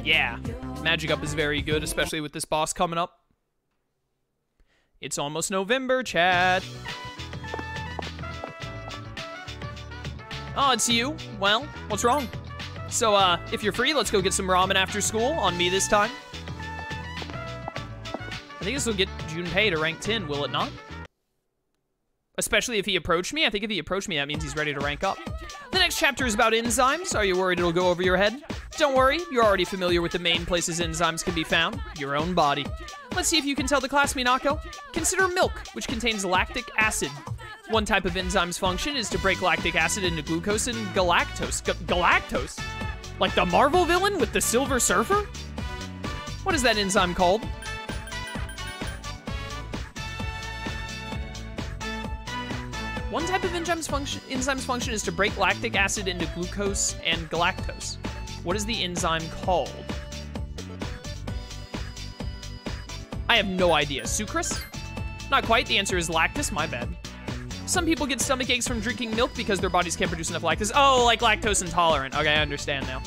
Yeah, Magic Up is very good, especially with this boss coming up. It's almost November, chat. Oh, it's you? Well, what's wrong? So, if you're free, let's go get some ramen after school, on me this time. I think this will get Junpei to rank 10, will it not? Especially if he approached me. I think if he approached me, that means he's ready to rank up. The next chapter is about enzymes. Are you worried it'll go over your head? Don't worry, you're already familiar with the main places enzymes can be found, your own body. Let's see if you can tell the class, Minako. Consider milk, which contains lactic acid. One type of enzyme's function is to break lactic acid into glucose and galactose. Galactose? Like the Marvel villain with the Silver Surfer? What is that enzyme called? One type of enzyme's function is to break lactic acid into glucose and galactose. What is the enzyme called? I have no idea. Sucrose? Not quite. The answer is lactose. My bad. Some people get stomach aches from drinking milk because their bodies can't produce enough lactose. Oh, like lactose intolerant. Okay, I understand now.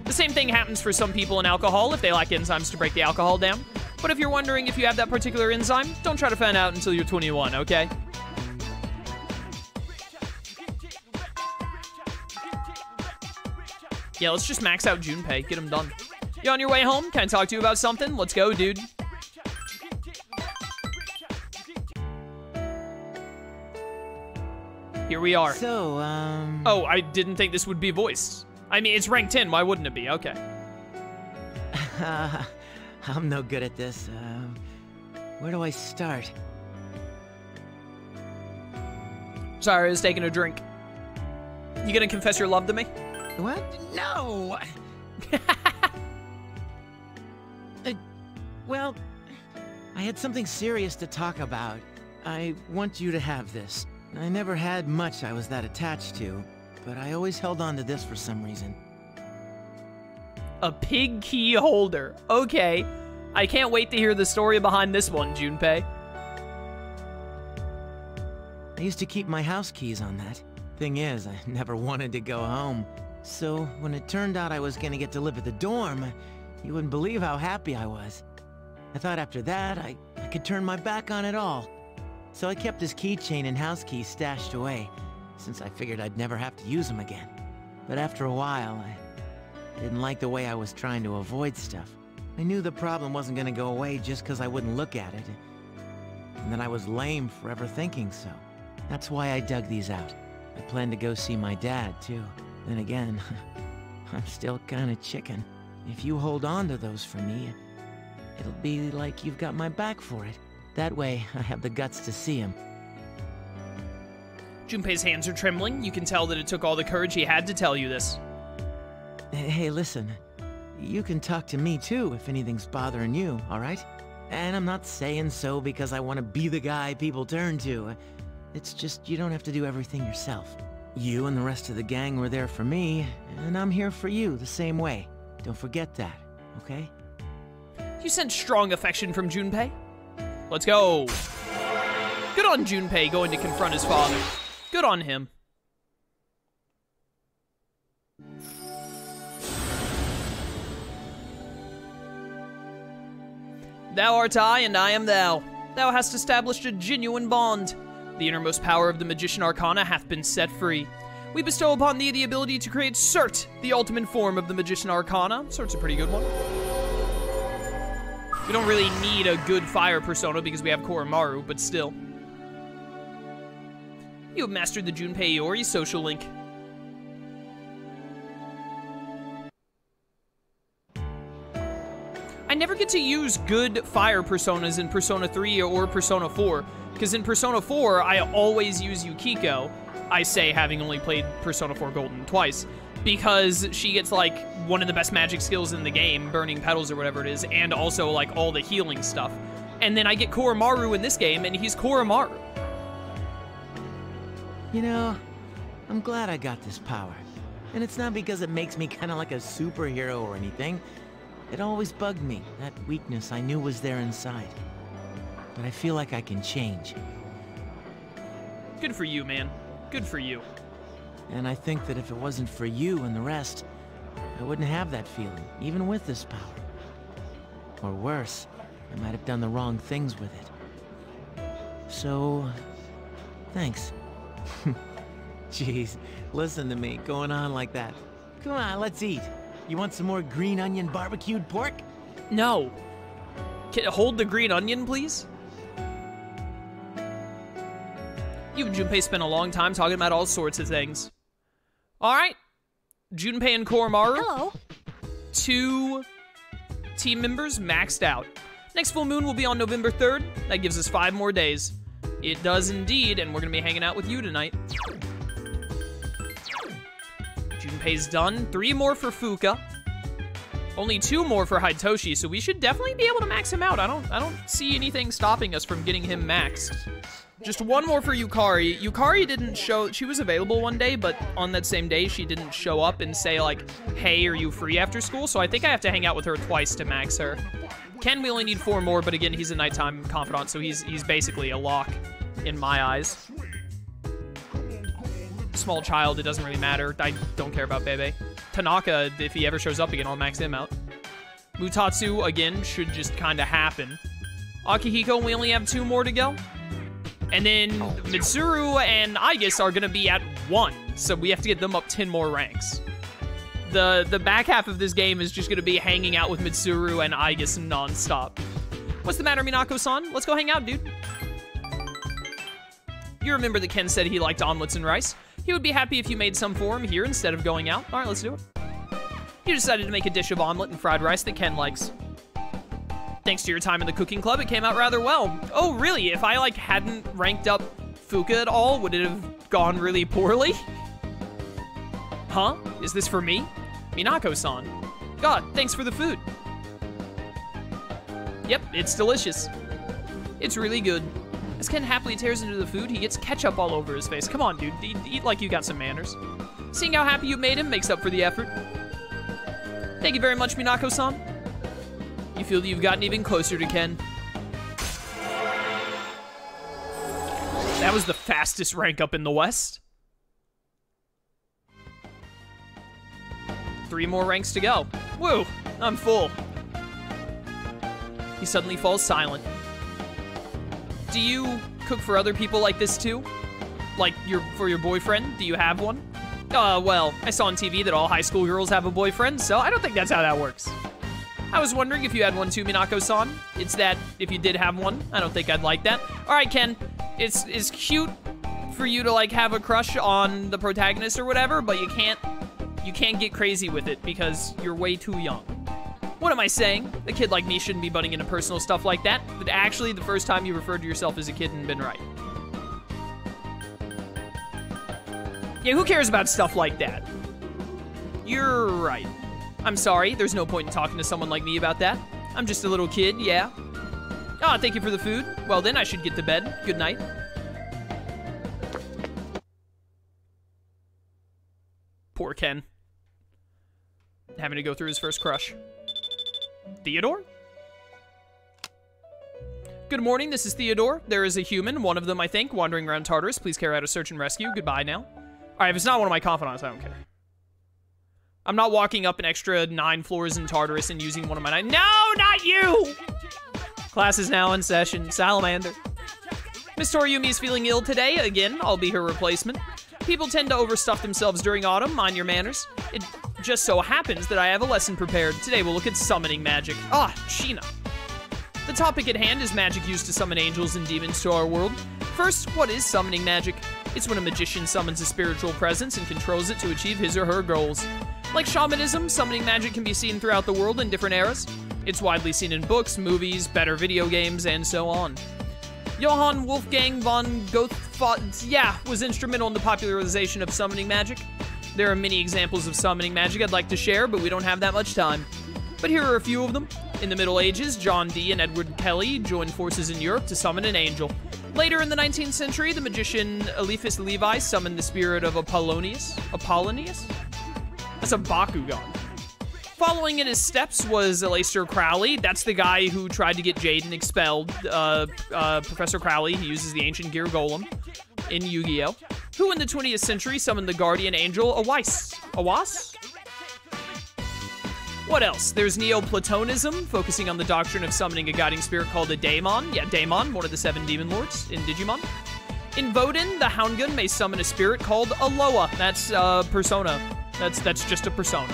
The same thing happens for some people in alcohol if they lack enzymes to break the alcohol down. But if you're wondering if you have that particular enzyme, don't try to find out until you're 21, okay? Yeah, let's just max out Junpei. Get him done. You on your way home? Can I talk to you about something? Let's go, dude. Here we are. So, Oh, I didn't think this would be voiced. I mean, it's rank 10. Why wouldn't it be? Okay. I'm no good at this. Where do I start? Sorry, I was taking a drink. You gonna confess your love to me? What? No! Well, I had something serious to talk about. I want you to have this. I never had much I was that attached to, but I always held on to this for some reason. A pig key holder. Okay. I can't wait to hear the story behind this one, Junpei. I used to keep my house keys on that. Thing is, I never wanted to go home. So, when it turned out I was gonna get to live at the dorm, you wouldn't believe how happy I was. I thought after that, I could turn my back on it all. So I kept his keychain and house keys stashed away, since I figured I'd never have to use them again. But after a while, I didn't like the way I was trying to avoid stuff. I knew the problem wasn't gonna go away just because I wouldn't look at it. And that I was lame for ever thinking so. That's why I dug these out. I planned to go see my dad, too. Then again, I'm still kinda chicken. If you hold on to those for me, it'll be like you've got my back for it. That way, I have the guts to see him. Junpei's hands are trembling. You can tell that it took all the courage he had to tell you this. Hey, listen. You can talk to me, too, if anything's bothering you, alright? And I'm not saying so because I want to be the guy people turn to. It's just you don't have to do everything yourself. You and the rest of the gang were there for me, and I'm here for you the same way. Don't forget that, okay? You sense strong affection from Junpei? Let's go. Good on Junpei going to confront his father. Good on him. Thou art I, and I am thou. Thou hast established a genuine bond. The innermost power of the Magician Arcana hath been set free. We bestow upon thee the ability to create Cert, the ultimate form of the Magician Arcana. Cert's a pretty good one. We don't really need a good fire persona because we have Koromaru, but still. You have mastered the Junpei Iori social link. I never get to use good fire personas in Persona 3 or Persona 4, because in Persona 4, I always use Yukiko, I say having only played Persona 4 Golden twice, because she gets, like, one of the best magic skills in the game, Burning Petals or whatever it is, and also, like, all the healing stuff. And then I get Koromaru in this game, and he's Koromaru. You know, I'm glad I got this power. And it's not because it makes me kind of like a superhero or anything. It always bugged me, that weakness I knew was there inside. But I feel like I can change. Good for you, man. Good for you. And I think that if it wasn't for you and the rest, I wouldn't have that feeling, even with this power. Or worse, I might have done the wrong things with it. So, thanks. Jeez, listen to me, going on like that. Come on, let's eat. You want some more green onion barbecued pork? No. Hold the green onion, please? You and Junpei spent a long time talking about all sorts of things. All right. Junpei and Koromaru. Hello. 2 team members maxed out. Next full moon will be on November 3rd. That gives us 5 more days. It does indeed, and we're gonna be hanging out with you tonight. Junpei's done. 3 more for Fuka. Only 2 more for Hitoshi, so we should definitely be able to max him out. I don't see anything stopping us from getting him maxed. Just 1 more for Yukari. Yukari didn't show, she was available one day, but on that same day, she didn't show up and say like, hey, are you free after school? So I think I have to hang out with her twice to max her. Ken, we only need 4 more, but again, he's a nighttime confidant, so he's basically a lock in my eyes. Small child, it doesn't really matter. I don't care about Bebe. Tanaka, if he ever shows up again, I'll max him out. Mutatsu, again, should just kind of happen. Akihiko, we only have 2 more to go. And then Mitsuru and Aigis are gonna be at 1, so we have to get them up 10 more ranks. The back half of this game is just gonna be hanging out with Mitsuru and Aigis non-stop. What's the matter, Minako-san? Let's go hang out, dude. You remember that Ken said he liked omelets and rice. He would be happy if you made some for him here instead of going out. All right, let's do it. You decided to make a dish of omelet and fried rice that Ken likes. Thanks to your time in the cooking club, it came out rather well. Oh, really? If I, like, hadn't ranked up Fuka at all, would it have gone really poorly? Huh? Is this for me? Minako-san. God, thanks for the food. Yep, it's delicious. It's really good. As Ken happily tears into the food, he gets ketchup all over his face. Come on, dude. Eat like you got some manners. Seeing how happy you made him makes up for the effort. Thank you very much, Minako-san. You feel that you've gotten even closer to Ken. That was the fastest rank up in the West. 3 more ranks to go. Woo, I'm full. He suddenly falls silent. Do you cook for other people like this too? Like for your boyfriend? Do you have one? Well, I saw on TV that all high school girls have a boyfriend, so I don't think that's how that works. I was wondering if you had one too, Minako-san. It's that if you did have one, I don't think I'd like that. All right, Ken, it's cute for you to like have a crush on the protagonist or whatever, but you can't get crazy with it because you're way too young. What am I saying? A kid like me shouldn't be butting into personal stuff like that. But actually, the first time you referred to yourself as a kid and been right. Yeah, who cares about stuff like that? You're right. I'm sorry, there's no point in talking to someone like me about that. I'm just a little kid, yeah. Ah, thank you for the food. Well then, I should get to bed. Good night. Poor Ken. Having to go through his first crush. Theodore? Good morning, this is Theodore. There is a human, one of them I think, wandering around Tartarus. Please carry out a search and rescue. Goodbye now. Alright, if it's not one of my confidants, I don't care. I'm not walking up an extra 9 floors in Tartarus and using one of my 9. No, not you! Class is now in session. Salamander. Miss Toriumi is feeling ill today. Again, I'll be her replacement. People tend to overstuff themselves during autumn. Mind your manners. It just so happens that I have a lesson prepared. Today we'll look at summoning magic. Ah, Sheena. The topic at hand is magic used to summon angels and demons to our world. First, what is summoning magic? It's when a magician summons a spiritual presence and controls it to achieve his or her goals. Like shamanism, summoning magic can be seen throughout the world in different eras. It's widely seen in books, movies, better video games, and so on. Johann Wolfgang von Goethe was instrumental in the popularization of summoning magic. There are many examples of summoning magic I'd like to share, but we don't have that much time. But here are a few of them. In the Middle Ages, John Dee and Edward Kelly joined forces in Europe to summon an angel. Later in the 19th century, the magician Eliphas Levi summoned the spirit of Apollonius? That's a Bakugan. Following in his steps was Aleister Crowley. That's the guy who tried to get Jaden expelled. Professor Crowley, he uses the ancient gear golem in Yu-Gi-Oh! Who in the 20th century summoned the guardian angel Awas? What else? There's Neoplatonism, focusing on the doctrine of summoning a guiding spirit called a daemon. Yeah, daemon, one of the 7 demon lords in Digimon. In Voden, the Houndgun may summon a spirit called Aloha. That's persona. That's just a persona.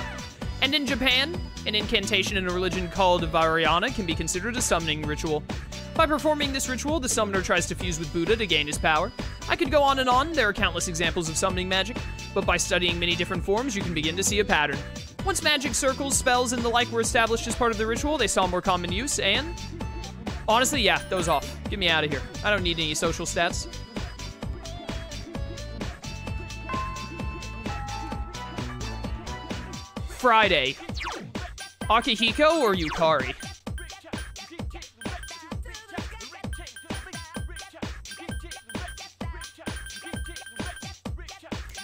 And in Japan, an incantation in a religion called Vajrayana can be considered a summoning ritual. By performing this ritual, the summoner tries to fuse with Buddha to gain his power. I could go on and on, there are countless examples of summoning magic, but by studying many different forms, you can begin to see a pattern. Once magic circles, spells, and the like were established as part of the ritual, they saw more common use, and... honestly, yeah, those off. Get me out of here. I don't need any social stats. Friday. Akihiko or Yukari?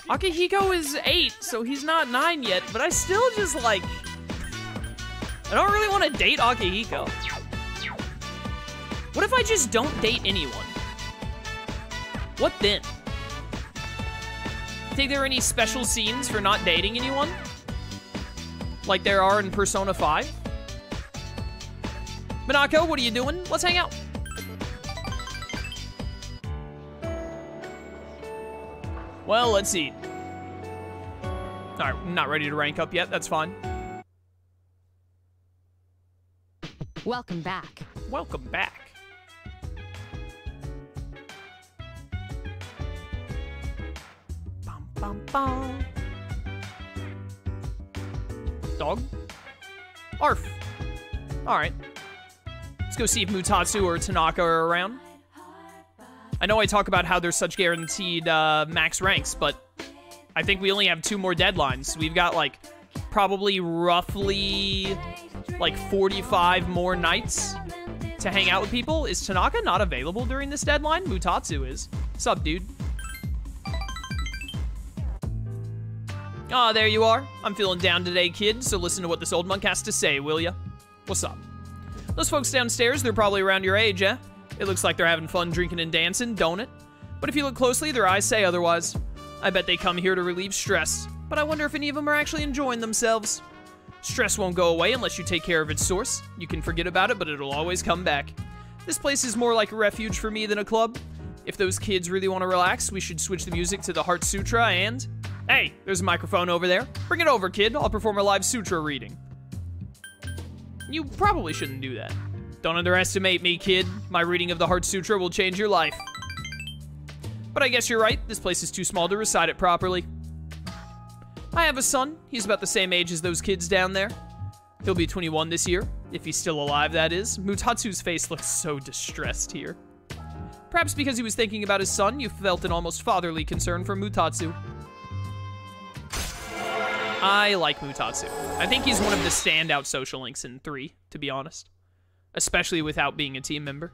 Akihiko is 8, so he's not 9 yet, but I still just, like... I don't really want to date Akihiko. What if I just don't date anyone? What then? Think there are any special scenes for not dating anyone? Like there are in Persona 5? Minako, what are you doing? Let's hang out. Well, let's see. Alright, not ready to rank up yet, that's fine. Welcome back. Welcome back. Bum, bum, bum. Dog? Arf. Alright. Let's go see if Mutatsu or Tanaka are around. I know I talk about how there's such guaranteed max ranks, but I think we only have 2 more deadlines. We've got, like, probably roughly, like, 45 more nights to hang out with people. Is Tanaka not available during this deadline? Mutatsu is. Sup, dude? Ah, there you are. I'm feeling down today, kid, so listen to what this old monk has to say, will ya? What's up? Those folks downstairs, they're probably around your age, eh? It looks like they're having fun drinking and dancing, don't it? But if you look closely, their eyes say otherwise. I bet they come here to relieve stress, but I wonder if any of them are actually enjoying themselves. Stress won't go away unless you take care of its source. You can forget about it, but it'll always come back. This place is more like a refuge for me than a club. If those kids really want to relax, we should switch the music to the Heart Sutra and... Hey, there's a microphone over there. Bring it over, kid. I'll perform a live sutra reading. You probably shouldn't do that. Don't underestimate me, kid. My reading of the Heart Sutra will change your life. But I guess you're right. This place is too small to recite it properly. I have a son. He's about the same age as those kids down there. He'll be 21 this year. If he's still alive, that is. Mutatsu's face looks so distressed here. Perhaps because he was thinking about his son, you felt an almost fatherly concern for Mutatsu. I like Mutatsu. I think he's one of the standout social links in 3, to be honest. Especially without being a team member.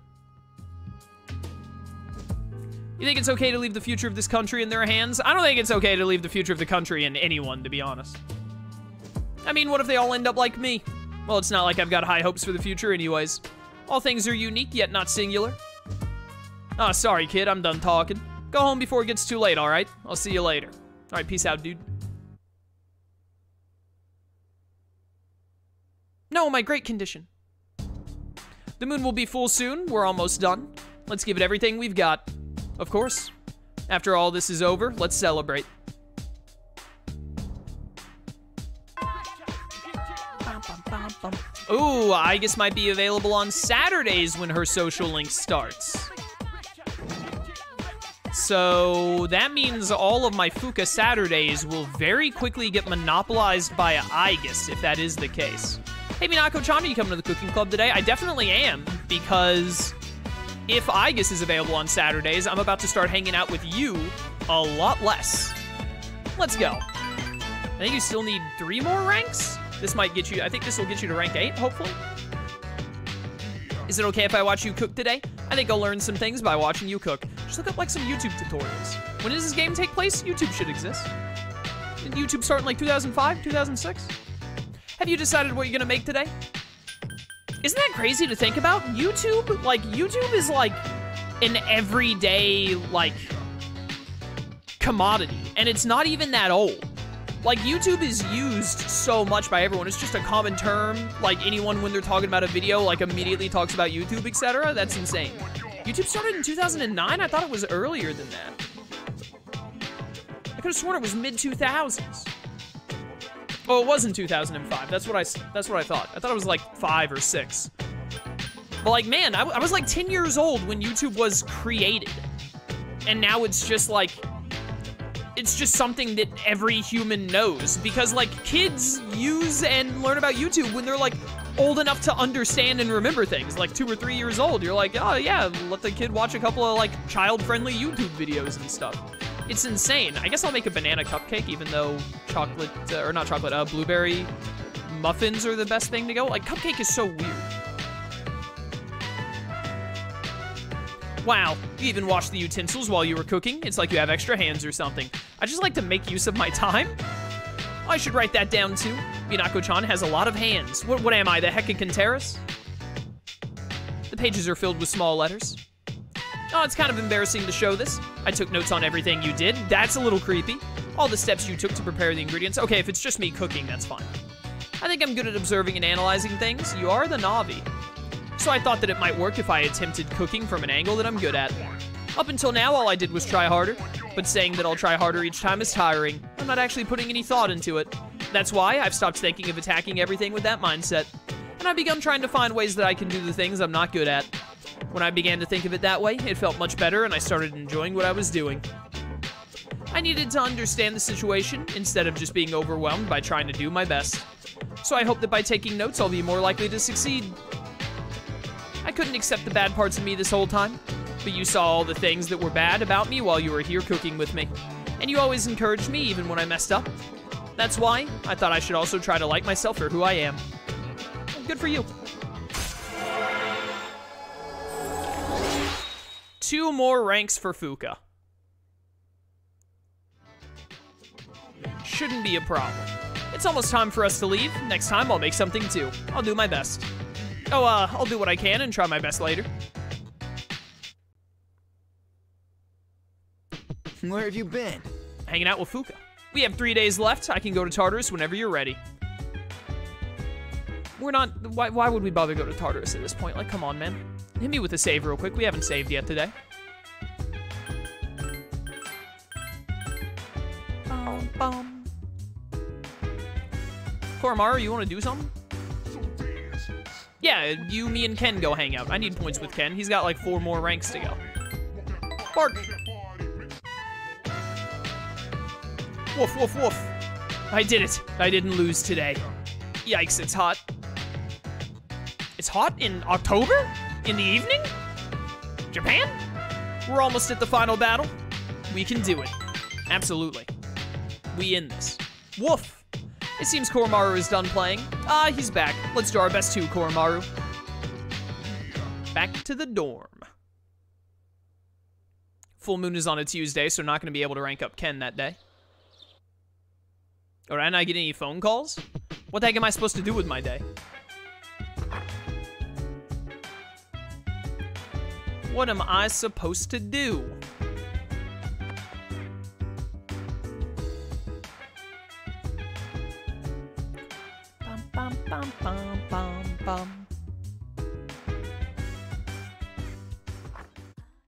You think it's okay to leave the future of this country in their hands? I don't think it's okay to leave the future of the country in anyone, to be honest. I mean, what if they all end up like me? Well, it's not like I've got high hopes for the future anyways. All things are unique, yet not singular. Ah, sorry, kid, I'm done talking. Go home before it gets too late, alright? I'll see you later. Alright, peace out, dude. No, my great condition. The moon will be full soon. We're almost done. Let's give it everything we've got. Of course. After all this is over, let's celebrate. Ooh, I guess might be available on Saturdays when her social link starts. So that means all of my Fuka Saturdays will very quickly get monopolized by Aigis, if that is the case. Hey, Minako-chan, are you coming to the cooking club today? I definitely am, because if Aigis is available on Saturdays, I'm about to start hanging out with you a lot less. Let's go. I think you still need 3 more ranks? This might get you, I think this will get you to rank 8, hopefully. Is it okay if I watch you cook today? I think I'll learn some things by watching you cook. Just look up like some YouTube tutorials. When does this game take place? YouTube should exist. Did YouTube start in like 2005, 2006? Have you decided what you're gonna make today? Isn't that crazy to think about? YouTube? Like, YouTube is like an everyday, like, commodity. And it's not even that old. Like, YouTube is used so much by everyone. It's just a common term. Like, anyone, when they're talking about a video, like, immediately talks about YouTube, etc. That's insane. YouTube started in 2009? I thought it was earlier than that. I could have sworn it was mid-2000s. Oh, it was in 2005. That's what I thought. I thought it was, like, 5 or 6. But, like, man, I was, like, 10 years old when YouTube was created. And now it's just, like... It's just something that every human knows, because like kids use and learn about YouTube when they're like old enough to understand and remember things, like 2 or 3 years old. You're like, oh yeah, let the kid watch a couple of like child-friendly YouTube videos and stuff. It's insane. I guess I'll make a banana cupcake, even though chocolate, or not chocolate, blueberry muffins are the best thing to go. Like, cupcake is so weird. Wow, you even washed the utensils while you were cooking? It's like you have extra hands or something. I just like to make use of my time. I should write that down too. Minako-chan has a lot of hands. What am I, the Hecakinteris? The pages are filled with small letters. Oh, it's kind of embarrassing to show this. I took notes on everything you did. That's a little creepy. All the steps you took to prepare the ingredients. Okay, if it's just me cooking, that's fine. I think I'm good at observing and analyzing things. You are the Navi. So I thought that it might work if I attempted cooking from an angle that I'm good at. Up until now, all I did was try harder, but saying that I'll try harder each time is tiring. I'm not actually putting any thought into it. That's why I've stopped thinking of attacking everything with that mindset, and I've begun trying to find ways that I can do the things I'm not good at. When I began to think of it that way, it felt much better, and I started enjoying what I was doing. I needed to understand the situation instead of just being overwhelmed by trying to do my best. So I hope that by taking notes, I'll be more likely to succeed. I couldn't accept the bad parts of me this whole time, but you saw all the things that were bad about me while you were here cooking with me, and you always encouraged me even when I messed up. That's why I thought I should also try to like myself for who I am. Good for you. 2 more ranks for Fuka. Shouldn't be a problem. It's almost time for us to leave. Next time I'll make something too. I'll do my best. Oh, I'll do what I can and try my best later. Where have you been? Hanging out with Fuka. We have 3 days left. I can go to Tartarus whenever you're ready. We're not... Why would we bother go to Tartarus at this point? Like, come on, man. Hit me with a save real quick. We haven't saved yet today. Bum. Koromaru, you want to do something? Yeah, you, me, and Ken go hang out. I need points with Ken. He's got like 4 more ranks to go. Bark! Woof, woof, woof. I did it. I didn't lose today. Yikes, it's hot. It's hot in October? In the evening? Japan? We're almost at the final battle. We can do it. Absolutely. We in this. Woof! It seems Koromaru is done playing. Ah, he's back. Let's do our best too, Koromaru. Back to the dorm. Full moon is on a Tuesday, so not going to be able to rank up Ken that day. Or did I not get any phone calls? What the heck am I supposed to do with my day? What am I supposed to do? Bum, bum, bum, bum, bum, bum.